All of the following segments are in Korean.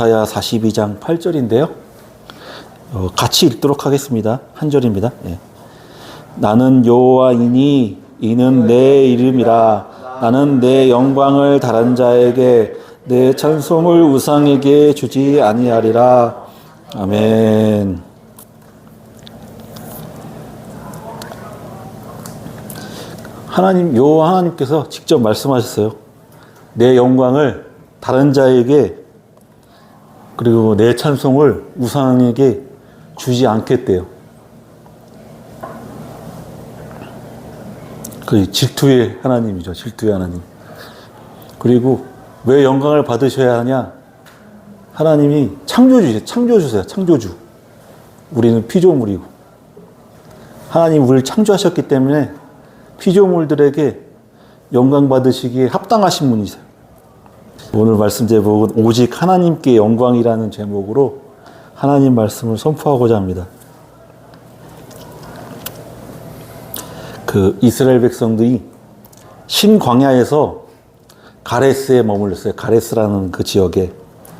이사야 42장 8절인데요. 같이 읽도록 하겠습니다. 한 절입니다. 예. 나는 여호와이니 이는 내 이름이라. 나는 내 영광을 다른 자에게 내 찬송을 우상에게 주지 아니하리라. 아멘. 하나님, 여호와 하나님께서 직접 말씀하셨어요. 내 영광을 다른 자에게 그리고 내 찬송을 우상에게 주지 않겠대요. 그 질투의 하나님이죠. 질투의 하나님. 그리고 왜 영광을 받으셔야 하냐? 하나님이 창조주세요. 창조주세요. 창조주. 우리는 피조물이고. 하나님 우리를 창조하셨기 때문에 피조물들에게 영광 받으시기에 합당하신 분이세요. 오늘 말씀 제목은 오직 하나님께 영광이라는 제목으로 하나님 말씀을 선포하고자 합니다. 그 이스라엘 백성들이 신광야에서 가레스에 머물렀어요. 가레스라는 그 지역에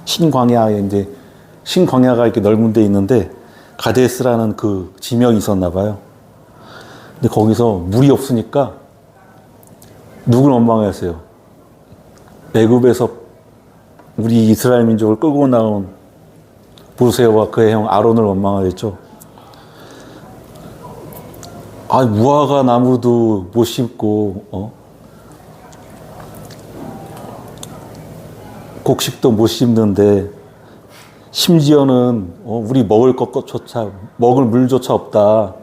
신광야에 이제 신광야가 이렇게 넓은 데 있는데 가데스라는 그 지명이 있었나 봐요. 근데 거기서 물이 없으니까 누굴 원망했어요? 애굽에서 우리 이스라엘 민족을 끌고 나온 모세와 그의 형 아론을 원망하였죠. 무화과 나무도 못 심고 곡식도 못 심는데 심지어는 우리 먹을 것조차 먹을 물조차 없다.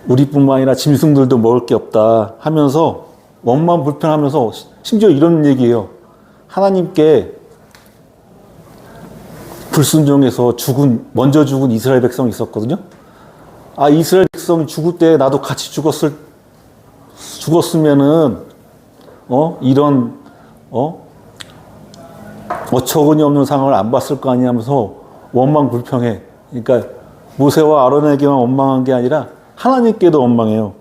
우리뿐만 아니라 짐승들도 먹을 게 없다 하면서 원망 불평하면서 심지어 이런 얘기예요. 하나님께 불순종해서 먼저 죽은 이스라엘 백성이 있었거든요. 이스라엘 백성이 죽을 때 나도 같이 죽었으면은 이런 어처구니 없는 상황을 안 봤을 거 아니냐 하면서 원망 불평해. 그러니까 모세와 아론에게만 원망한 게 아니라 하나님께도 원망해요.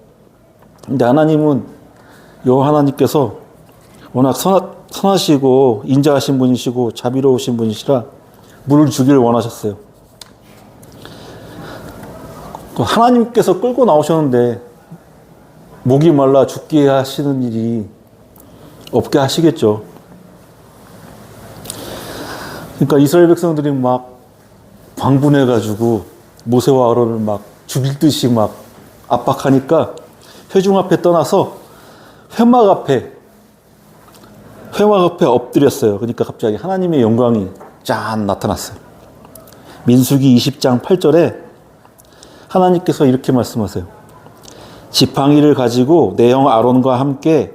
근데 하나님은 여호와 하나님께서 워낙 선하시고 인자하신 분이시고 자비로우신 분이시라 물을 주기를 원하셨어요. 하나님께서 끌고 나오셨는데 목이 말라 죽게 하시는 일이 없게 하시겠죠. 그러니까 이스라엘 백성들이 막 광분해가지고 모세와 아론을 막 죽일 듯이 막 압박하니까 회중 앞에 떠나서 회막 앞에 엎드렸어요. 그러니까 갑자기 하나님의 영광이 짠 나타났어요. 민수기 20장 8절에 하나님께서 이렇게 말씀하세요. 지팡이를 가지고 내 형 아론과 함께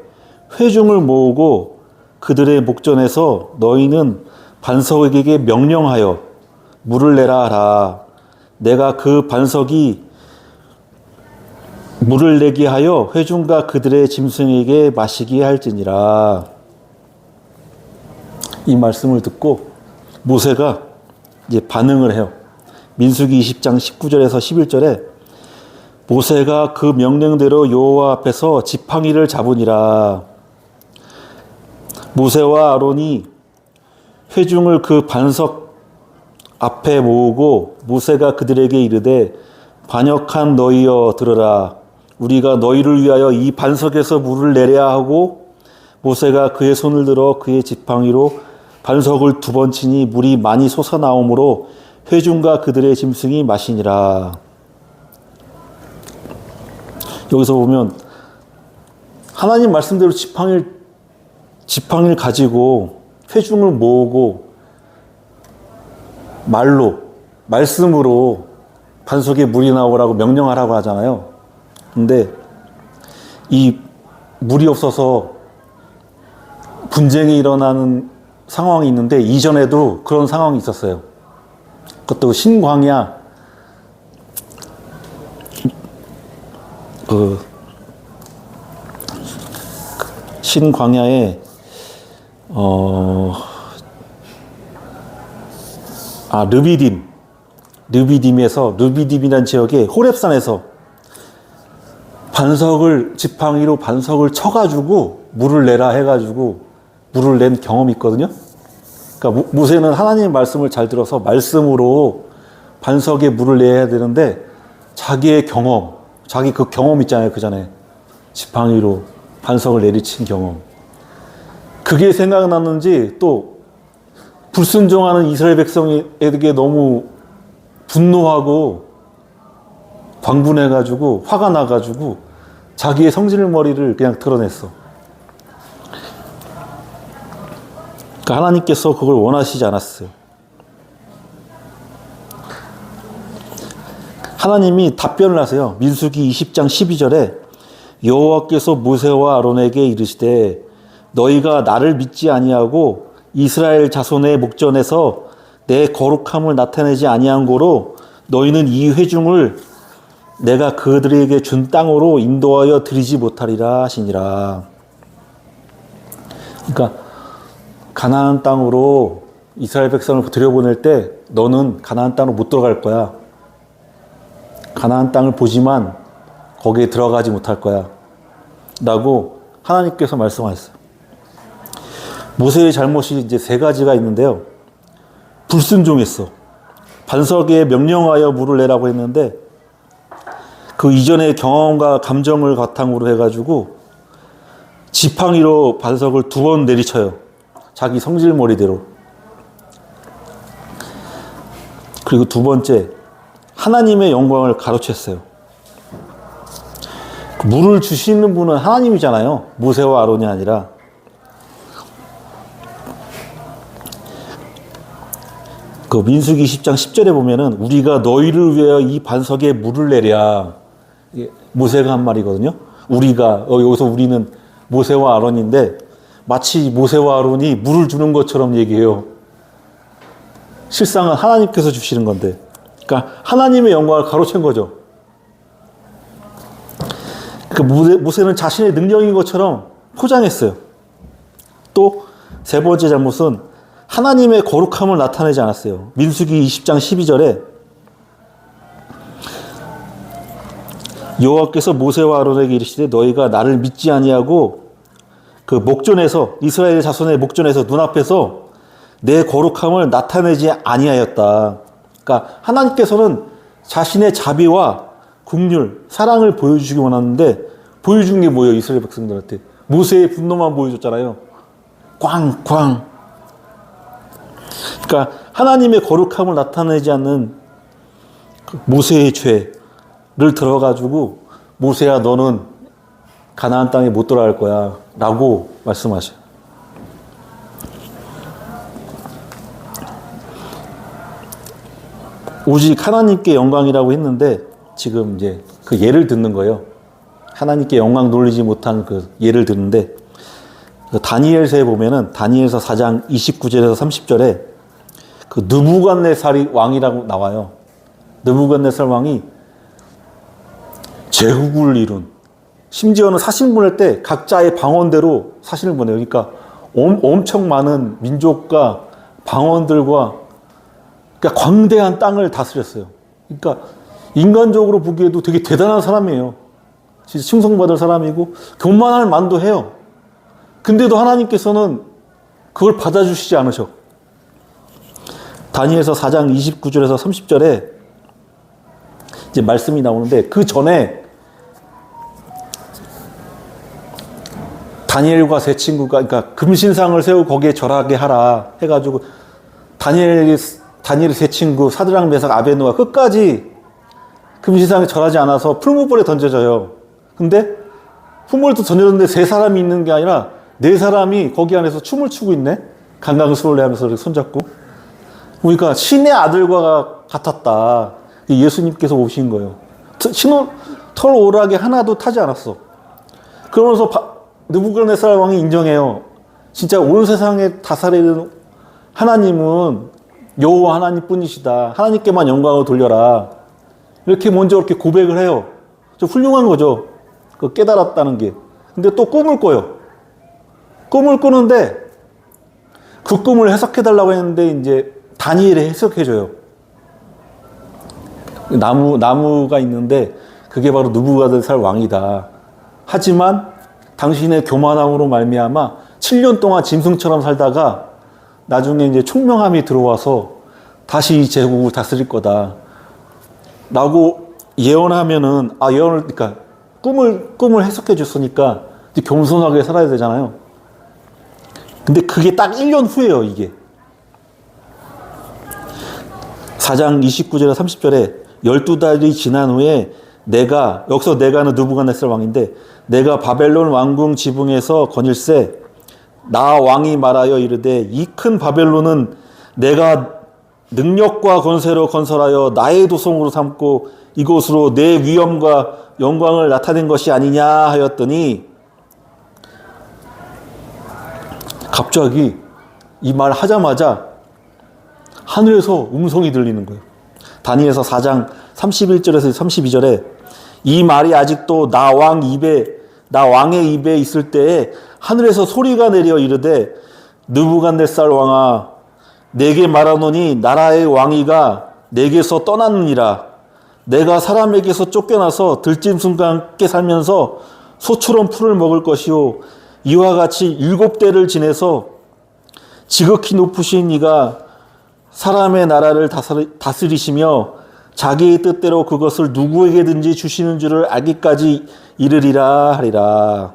회중을 모으고 그들의 목전에서 너희는 반석에게 명령하여 물을 내라 하라. 내가 그 반석이 물을 내게 하여 회중과 그들의 짐승에게 마시게 할지니라. 이 말씀을 듣고 모세가 이제 반응을 해요. 민수기 20장 19절에서 11절에 모세가 그 명령대로 여호와 앞에서 지팡이를 잡으니라. 모세와 아론이 회중을 그 반석 앞에 모으고 모세가 그들에게 이르되 반역한 너희여 들으라. 우리가 너희를 위하여 이 반석에서 물을 내려야 하고 모세가 그의 손을 들어 그의 지팡이로 반석을 2번 치니 물이 많이 솟아나오므로 회중과 그들의 짐승이 마시니라. 여기서 보면 하나님 말씀대로 지팡이를 가지고 회중을 모으고 말씀으로 반석에 물이 나오라고 명령하라고 하잖아요. 근데 이 물이 없어서 분쟁이 일어나는 상황이 있는데 이전에도 그런 상황이 있었어요. 그것도 신광야 신광야에 르비딤이라는 지역에 호렙산에서 지팡이로 반석을 쳐가지고 물을 내라 해가지고 물을 낸 경험이 있거든요. 그러니까 그러니까 모세는 하나님의 말씀을 잘 들어서 말씀으로 반석에 물을 내야 되는데 자기의 경험, 자기 그 경험 있잖아요. 그 전에 지팡이로 반석을 내리친 경험. 그게 생각났는지 또 불순종하는 이스라엘 백성에게 너무 분노하고 광분해가지고 화가 나가지고 자기의 성질머리를 그냥 드러냈어. 그러니까 하나님께서 그걸 원하시지 않았어요. 하나님이 답변을 하세요. 민수기 20장 12절에 여호와께서 모세와 아론에게 이르시되 너희가 나를 믿지 아니하고 이스라엘 자손의 목전에서 내 거룩함을 나타내지 아니한 고로 너희는 이 회중을 내가 그들에게 준 땅으로 인도하여 드리지 못하리라 하시니라. 그러니까 가나안 땅으로 이스라엘 백성을 들여보낼 때 너는 가나안 땅으로 못 들어갈 거야. 가나안 땅을 보지만 거기에 들어가지 못할 거야. 라고 하나님께서 말씀하셨어요. 모세의 잘못이 이제 세 가지가 있는데요. 불순종했어. 반석에 명령하여 물을 내라고 했는데 그 이전의 경험과 감정을 바탕으로 해가지고 지팡이로 반석을 2번 내리쳐요. 자기 성질머리대로. 그리고 2번째, 하나님의 영광을 가로챘어요. 물을 주시는 분은 하나님이잖아요. 모세와 아론이 아니라. 그 민수기 20장 10절에 보면은 우리가 너희를 위하여 이 반석에 물을 내랴. 모세가 한 말이거든요. 우리가, 여기서 우리는 모세와 아론인데 마치 모세와 아론이 물을 주는 것처럼 얘기해요. 실상은 하나님께서 주시는 건데. 그러니까 하나님의 영광을 가로챈 거죠. 그러니까 모세는 자신의 능력인 것처럼 포장했어요. 또 세 번째 잘못은 하나님의 거룩함을 나타내지 않았어요. 민수기 20장 12절에 여호와께서 모세와 아론에게 이르시되 너희가 나를 믿지 아니하고 그 목전에서 이스라엘 자손의 목전에서 눈앞에서 내 거룩함을 나타내지 아니하였다. 그러니까 하나님께서는 자신의 자비와 긍휼, 사랑을 보여주시기 원하는데 보여준 게 뭐예요? 이스라엘 백성들한테 모세의 분노만 보여줬잖아요. 꽝꽝. 그러니까 하나님의 거룩함을 나타내지 않는 모세의 죄를 들어가지고 모세야 너는 가나안 땅에 못 들어갈 거야 라고 말씀하셔요. 오직 하나님께 영광이라고 했는데 지금 이제 그 예를 듣는 거예요. 하나님께 영광 돌리지 못한 그 예를 듣는데 다니엘서에 보면은 다니엘서 4장 29절에서 30절에 그 느부갓네살 왕이라고 나와요. 느부갓네살 왕이 제국을 이룬, 심지어는 사신 보낼 때 각자의 방언대로 사신을 보내요. 그러니까 엄청 많은 민족과 방언들과 그러니까 광대한 땅을 다스렸어요. 그러니까 인간적으로 보기에도 되게 대단한 사람이에요. 진짜 칭송받을 사람이고 교만할 만도 해요. 근데도 하나님께서는 그걸 받아주시지 않으셔. 다니엘서 4장 29절에서 30절에 이제 말씀이 나오는데 그 전에 다니엘과 세 친구가 그러니까 금신상을 세우고 거기에 절하게 하라 해가지고 다니엘의 세 친구 사드락 메삭 아베노가 끝까지 금신상에 절하지 않아서 풀무불에 던져져요. 근데 풀무불에 던져졌는데 세 사람이 있는 게 아니라 네 사람이 거기 안에서 춤을 추고 있네. 강강수월래 하면서 이렇게 손잡고. 그러니까 신의 아들과 같았다. 예수님께서 오신 거예요. 털 오락에 하나도 타지 않았어. 그러면서 느부갓네살 왕이 인정해요. 진짜 온 세상에 다스리는 하나님은 여호와 하나님뿐이시다. 하나님께만 영광을 돌려라. 이렇게 먼저 이렇게 고백을 해요. 좀 훌륭한 거죠. 그 깨달았다는 게. 근데 또 꿈을 꿔요. 꿈을 꾸는데 그 꿈을 해석해달라고 했는데 이제 다니엘이 해석해줘요. 나무가 있는데 그게 바로 느부갓네살 왕이다. 하지만 당신의 교만함으로 말미암아 7년 동안 짐승처럼 살다가 나중에 이제 총명함이 들어와서 다시 이 제국을 다스릴 거다. 라고 예언하면은, 예언을, 그러니까 꿈을 해석해 줬으니까 이제 겸손하게 살아야 되잖아요. 근데 그게 딱 1년 후예요, 이게. 4장 29절에 30절에 12달이 지난 후에 여기서 내가는 느부갓네살 왕인데, 내가 바벨론 왕궁 지붕에서 거닐세 나 왕이 말하여 이르되 이 큰 바벨론은 내가 능력과 권세로 건설하여 나의 도성으로 삼고 이곳으로 내 위엄과 영광을 나타낸 것이 아니냐 하였더니, 갑자기 이 말 하자마자 하늘에서 음성이 들리는 거예요. 다니엘서 4장 31절에서 32절에 이 말이 아직도 나 왕의 입에 있을 때에 하늘에서 소리가 내려 이르되 느부갓네살 왕아 내게 말하노니 나라의 왕위가 내게서 떠났느니라. 내가 사람에게서 쫓겨나서 들짐승과 함께 살면서 소처럼 풀을 먹을 것이요 이와 같이 7대를 지내서 지극히 높으신 이가 사람의 나라를 다스리시며 자기의 뜻대로 그것을 누구에게든지 주시는 줄을 알기까지 이르리라 하리라.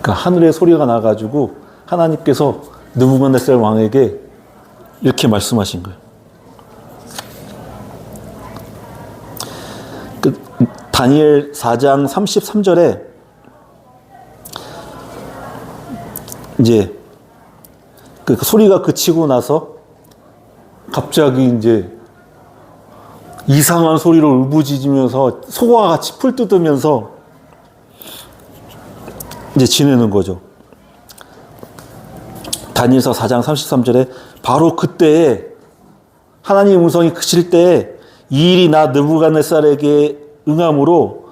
그러니까 하늘에 소리가 나가지고 하나님께서 느부갓네살 왕에게 이렇게 말씀하신 거예요. 다니엘 4장 33절에 이제 그 소리가 그치고 나서 갑자기 이제 이상한 소리로 울부짖으면서 소와 같이 풀 뜯으면서 이제 지내는 거죠. 다니엘서 4장 33절에 바로 그때에 하나님의 음성이 그칠 때에 이 일이 나 느부갓네살에게 응함으로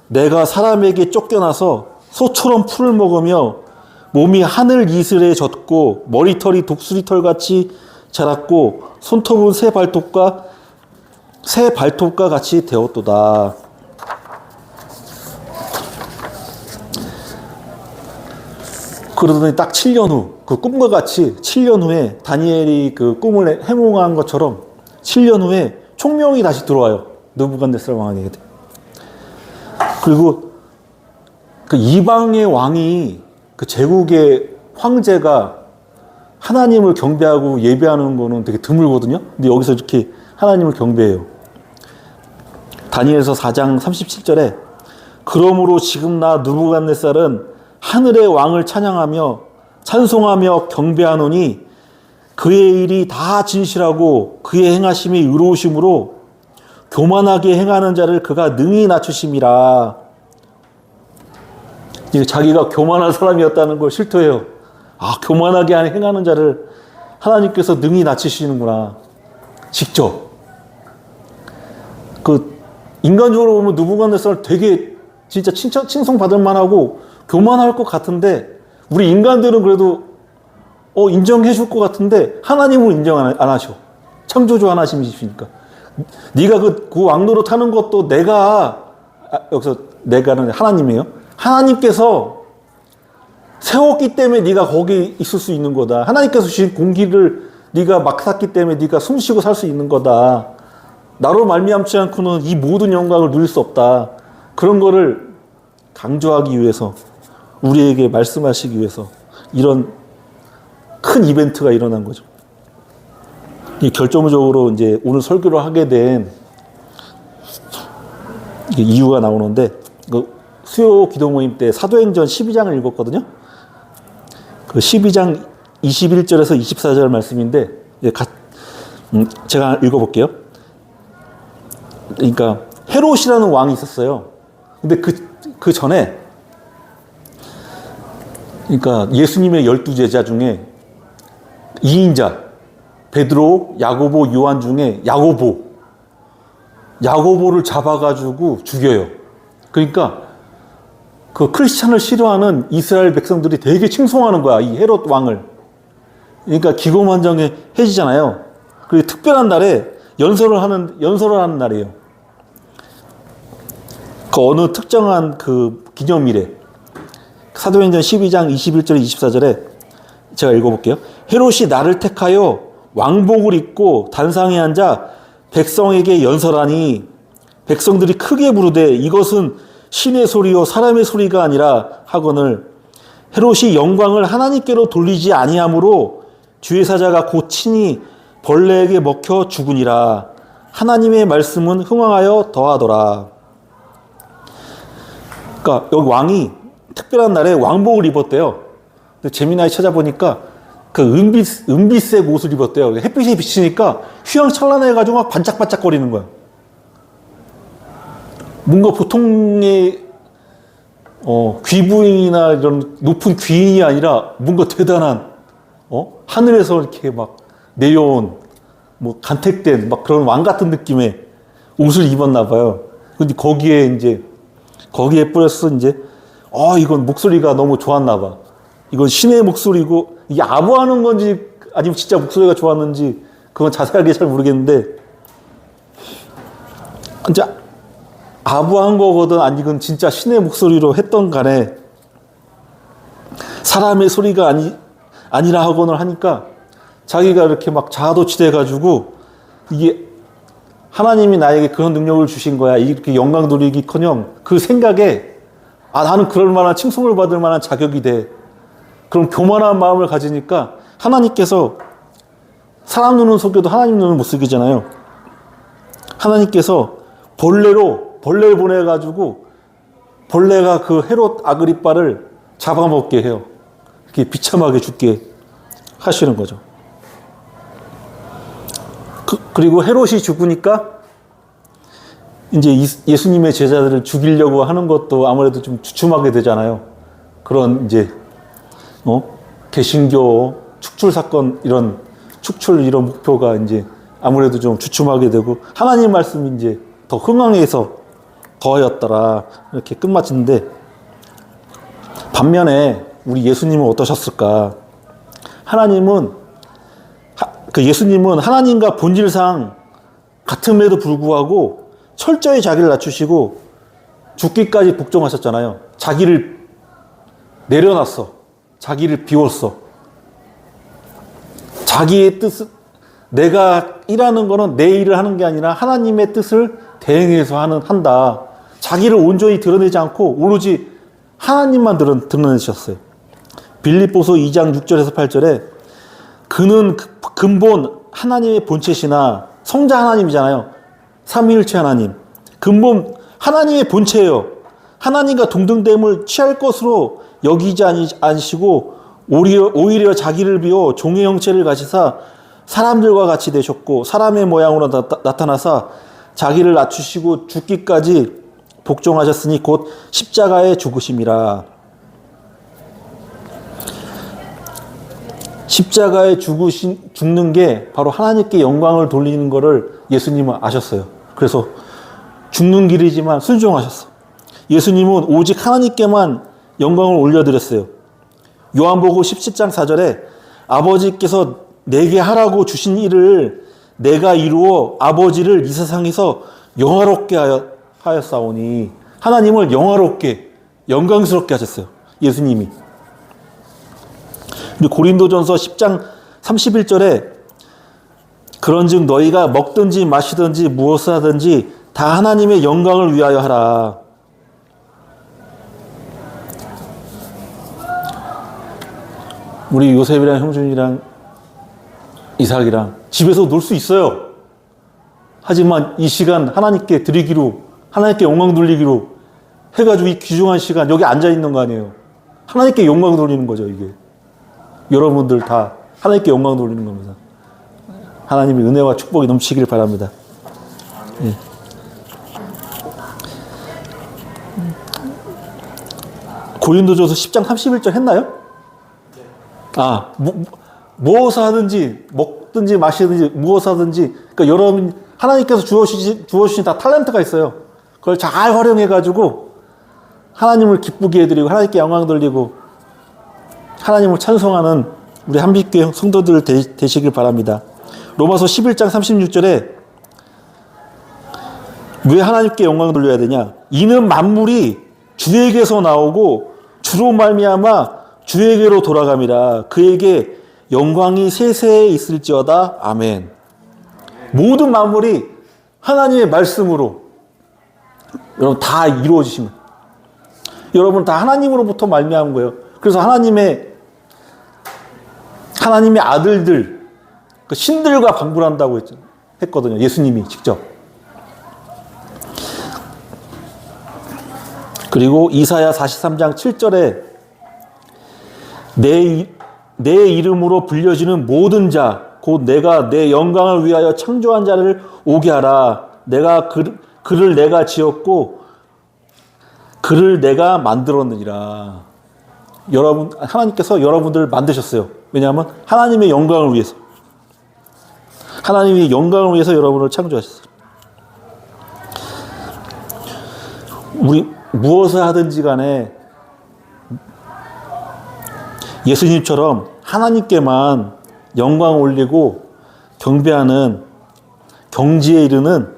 내가 사람에게 쫓겨나서 소처럼 풀을 먹으며 몸이 하늘 이슬에 젖고 머리털이 독수리털같이 자랐고 손톱은 새 발톱과 같이 되었도다. 그러더니 딱 7년 후, 그 꿈과 같이 7년 후에 다니엘이 그 꿈을 해몽한 것처럼 7년 후에 총명이 다시 들어와요. 느부갓네살 왕에게. 그리고 그 이방의 왕이 그 제국의 황제가 하나님을 경배하고 예배하는 거는 되게 드물거든요. 근데 여기서 이렇게 하나님을 경배해요. 다니엘서 4장 37절에 그러므로 지금 나 느부갓네살은 하늘의 왕을 찬양하며 찬송하며 경배하노니 그의 일이 다 진실하고 그의 행하심이 의로우심으로 교만하게 행하는 자를 그가 능히 낮추심이라. 자기가 교만한 사람이었다는 걸 실토해요. 교만하게 행하는 자를 하나님께서 능히 낮추시는구나. 직접. 인간적으로 보면 느부갓네살 되게 진짜 칭송받을 만하고 교만할 것 같은데, 우리 인간들은 그래도 인정해 줄 것 같은데 하나님은 인정 안 하셔. 창조주 하나님이시니까. 네가 그 왕노릇 하는 것도 여기서 내가는 하나님이에요. 하나님께서 세웠기 때문에 네가 거기 있을 수 있는 거다. 하나님께서 주신 공기를 네가 막 샀기 때문에 네가 숨 쉬고 살 수 있는 거다. 나로 말미암지 않고는 이 모든 영광을 누릴 수 없다. 그런 거를 강조하기 위해서, 우리에게 말씀하시기 위해서 이런 큰 이벤트가 일어난 거죠. 결정적으로 이제 오늘 설교를 하게 된 이유가 나오는데, 수요 기도 모임 때 사도행전 12장을 읽었거든요. 그 12장 21절에서 24절 말씀인데, 제가 읽어볼게요. 그러니까 헤롯이라는 왕이 있었어요. 근데 그 전에, 그러니까 예수님의 12제자 중에 2인자 베드로, 야고보, 요한 중에 야고보를 잡아가지고 죽여요. 그러니까 그 크리스찬을 싫어하는 이스라엘 백성들이 되게 칭송하는 거야, 이 헤롯 왕을. 그러니까 기고만장해지잖아요. 그리고 특별한 날에 연설을 하는 날이에요. 그 어느 특정한 그 기념일에. 사도행전 12장 21절 24절에 제가 읽어볼게요. 헤롯이 나를 택하여 왕복을 입고 단상에 앉아 백성에게 연설하니 백성들이 크게 부르되 이것은 신의 소리요 사람의 소리가 아니라 하거늘 헤롯이 영광을 하나님께로 돌리지 아니하므로 주의 사자가 곧 친히 벌레에게 먹혀 죽으니라. 하나님의 말씀은 흥왕하여 더하더라. 그러니까 여기 왕이 특별한 날에 왕복을 입었대요. 근데 재미나게 찾아보니까 그 은빛색 옷을 입었대요. 햇빛이 비치니까 휘황찬란해가지고 막 반짝반짝거리는 거야. 뭔가 보통의 귀부인이나 이런 높은 귀인이 아니라 뭔가 대단한 하늘에서 이렇게 막 내려온 뭐 간택된 막 그런 왕 같은 느낌의 옷을 입었나 봐요. 근데 거기에 플러스 이제 이건 목소리가 너무 좋았나 봐. 이건 신의 목소리고 이게 아부하는 건지 아니면 진짜 목소리가 좋았는지 그건 자세하게 잘 모르겠는데 이제 아부한 거거든 아니건 진짜 신의 목소리로 했던 간에 사람의 소리가 아니라 하고는 하니까 자기가 이렇게 막 자아도취돼가지고 이게 하나님이 나에게 그런 능력을 주신 거야 이렇게 영광 돌리기커녕 그 생각에 나는 그럴 만한 칭송을 받을 만한 자격이 돼. 그럼 교만한 마음을 가지니까 하나님께서 사람 눈은 속여도 하나님 눈은 못 속이잖아요. 하나님께서 벌레를 보내가지고 벌레가 그 헤롯 아그리빠를 잡아먹게 해요. 이렇게 비참하게 죽게 하시는 거죠. 그리고 헤롯이 죽으니까 이제 예수님의 제자들을 죽이려고 하는 것도 아무래도 좀 주춤하게 되잖아요. 그런 이제 개신교 축출 사건 이런 목표가 이제 아무래도 좀 주춤하게 되고 하나님 말씀이 이제 더 흥황해서 더하였더라 이렇게 끝마치는데 반면에 우리 예수님은 어떠셨을까? 예수님은 하나님과 본질상 같음에도 불구하고 철저히 자기를 낮추시고 죽기까지 복종하셨잖아요. 자기를 내려놨어. 자기를 비웠어. 자기의 뜻을 내가 일하는 거는 내 일을 하는 게 아니라 하나님의 뜻을 대행해서 한다. 자기를 온전히 드러내지 않고 오로지 하나님만 드러내셨어요. 빌립보서 2장 6절에서 8절에 그는 근본 하나님의 본체시나 성자 하나님이잖아요. 삼위일체 하나님. 근본 하나님의 본체예요. 하나님과 동등됨을 취할 것으로 여기지 않으시고 오히려 자기를 비워 종의 형체를 가지사 사람들과 같이 되셨고 사람의 모양으로 나타나사 자기를 낮추시고 죽기까지 복종하셨으니 곧 십자가에 죽으심이라. 십자가에 죽는 게 바로 하나님께 영광을 돌리는 것을 예수님은 아셨어요. 그래서 죽는 길이지만 순종하셨어. 예수님은 오직 하나님께만 영광을 올려드렸어요. 요한복음 17장 4절에 아버지께서 내게 하라고 주신 일을 내가 이루어 아버지를 이 세상에서 영화롭게 하였사오니 하나님을 영화롭게 영광스럽게 하셨어요. 예수님이. 그리고 고린도전서 10장 31절에 그런즉 너희가 먹든지 마시든지 무엇을 하든지 다 하나님의 영광을 위하여 하라. 우리 요셉이랑 형준이랑 이삭이랑 집에서 놀 수 있어요. 하지만 이 시간 하나님께 드리기로 하나님께 영광 돌리기로 해가지고 이 귀중한 시간 여기 앉아있는 거 아니에요. 하나님께 영광 돌리는 거죠. 이게 여러분들 다 하나님께 영광 돌리는 겁니다. 하나님의 은혜와 축복이 넘치기를 바랍니다. 예. 고린도전서 10장 31절 했나요? 무엇을 하든지 먹든지 마시든지 무엇을 하든지 그러니까 여러분 하나님께서 주어주신 다 탤런트가 있어요. 그걸 잘 활용해가지고 하나님을 기쁘게 해드리고 하나님께 영광 돌리고 하나님을 찬송하는 우리 한빛교회 성도들 되시길 바랍니다. 로마서 11장 36절에 왜 하나님께 영광을 돌려야 되냐? 이는 만물이 주에게서 나오고 주로 말미암아 주에게로 돌아감이라. 그에게 영광이 세세에 있을지어다. 아멘. 모든 만물이 하나님의 말씀으로 여러분 다 이루어지신 거예요. 여러분 다 하나님으로부터 말미암은 거예요. 그래서 하나님의 아들들, 그 신들과 방불한다고 했거든요. 예수님이 직접. 그리고 이사야 43장 7절에 내 이름으로 불려지는 모든 자, 곧 내가 내 영광을 위하여 창조한 자를 오게 하라. 그를 내가 지었고 그를 내가 만들었느니라. 하나님께서 여러분들을 만드셨어요. 왜냐하면 하나님의 영광을 위해서. 하나님의 영광을 위해서 여러분을 창조하셨어요. 우리 무엇을 하든지 간에 예수님처럼 하나님께만 영광을 올리고 경배하는 경지에 이르는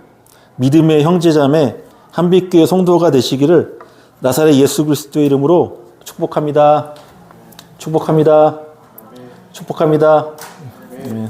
믿음의 형제자매 한빛교회 성도가 되시기를 나사렛 예수 그리스도의 이름으로 축복합니다. 축복합니다. 축복합니다. 네.